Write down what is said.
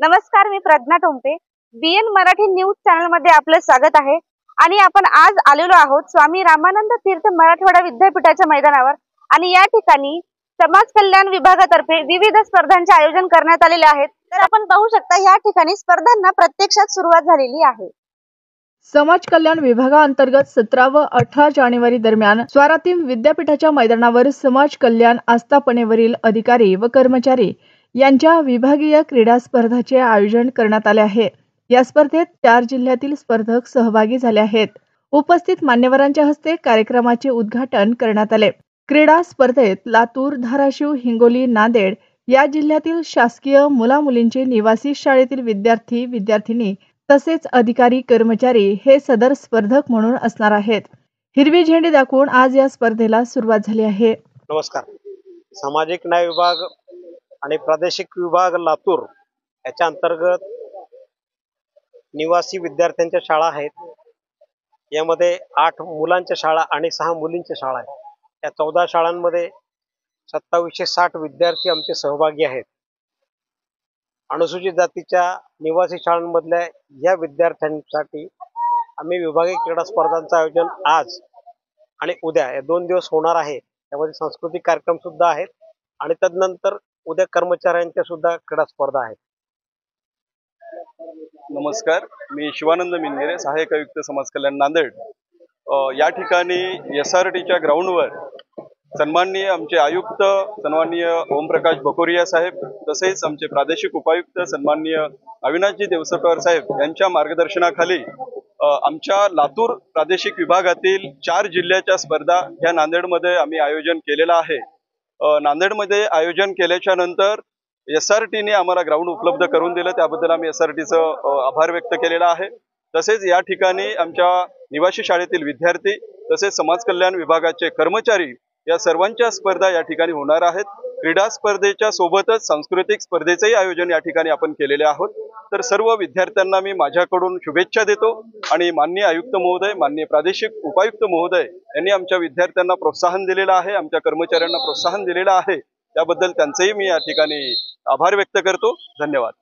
नमस्कार, मी Pragya Tompe. BN Marathi news channel मध्ये आपलं स्वागत आहे. आणि आपण आज आलेलो आहोत स्वामी रामानंद तीर्थ मराठवाडा विद्यापीठाच्या मैदानावर. आणि या ठिकाणी समाज कल्याण विभागातर्फे विविध स्पर्धांचे आयोजन करण्यात आलेले आहेत. तर आपण पाहू शकता या ठिकाणी स्पर्धांना प्रत्यक्षात सुरुवात झालेली आहे. समाज कल्याण विभागाअंतर्गत 17 व 18 जानेवारी दरम्यान स्वारातील विद्यापीठाच्या मैदानावर समाज कल्याण आस्थापनेवरील अधिकारी व कर्मचारी यांच्या विभागीय क्रीडा स्पर्धांचे आयोजन करण्यात आले आहे. या स्पर्धेत 4 जिल्ह्यातील स्पर्धक सहभागी झाले आहेत. उपस्थित मान्यवरांच्या हस्ते कार्यक्रमाचे उद्घाटन करण्यात आले. क्रीडा स्पर्धेत लातूर, धाराशिव, हिंगोली, नांदेड या जिल्ह्यातील शासकीय मुलामुलींचे निवासी शाळेतील विद्यार्थी विद्यार्थिनी तसेच अधिकारी कर्मचारी हे सदर स्पर्धक म्हणून असणार आहेत. हिरवी झेंडी दाखवून आज या स्पर्धेला सुरुवात झाली आहे. नमस्कार. सामाजिक न्याय विभाग आणि प्रादेशिक विभाग लातूर याच्या अंतर्गत निवासी विद्यार्थ्यांच्या शाळा आहेत. यामध्ये 8 मुलांच्या शाळा आणि 6 मुलींच्या शाळा आहेत. या 14 शाळांमध्ये 2760 विद्यार्थी आमचे सहभागी आहेत. अनुसूचित जातीच्या निवासी शाळांमधल्या या विद्यार्थ्यांसाठी आम्ही विभागीय क्रीडा स्पर्धांचं आयोजन आज आणि उद्या या 2 दिवस होणार आहे. त्यामध्ये सांस्कृतिक कार्यक्रम सुद्धा आहेत आणि तदनंतर उद्या कर्मचाऱ्यांच्या सुद्धा क्रीडा स्पर्धा आहेत. नमस्कार, मी शिवानंद मिनगेरे, सहाय्यक आयुक्त समाज कल्याण नांदेड. या ठिकाणी SRTच्या ग्राउंडवर सन्माननीय आमचे आयुक्त सन्माननीय ओमप्रकाश बकोरिया साहेब तसेच आमचे प्रादेशिक उपायुक्त सन्माननीय अविनाशजी देवसरकर साहेब यांच्या मार्गदर्शनाखाली आमच्या लातूर प्रादेशिक विभागातील 4 जिल्ह्याच्या स्पर्धा ह्या नांदेडमध्ये आम्ही आयोजन केलेलं आहे. नांदेडमध्ये आयोजन केल्याच्या नंतर SRTने आम्हाला ग्राउंड उपलब्ध करून दिलं, त्याबद्दल आम्ही SRTचं आभार व्यक्त केलेला आहे. तसेच या ठिकाणी आमच्या निवासी शाळेतील विद्यार्थी तसेच समाज कल्याण विभागाचे कर्मचारी या सर्वांच्या स्पर्धा या ठिकाणी होणार आहेत. क्रीडा स्पर्धेच्या सोबतच सांस्कृतिक स्पर्धेचंही आयोजन या ठिकाणी आपण केलेले आहोत. तर सर्व विद्यार्थ्यांना मी माझ्याकडून शुभेच्छा देतो आणि माननीय आयुक्त महोदय, माननीय प्रादेशिक उपायुक्त महोदय यांनी आमच्या विद्यार्थ्यांना प्रोत्साहन दिलेलं आहे, आमच्या कर्मचाऱ्यांना प्रोत्साहन दिलेलं आहे. त्याबद्दल त्यांचेही मी या ठिकाणी आभार व्यक्त करतो. धन्यवाद.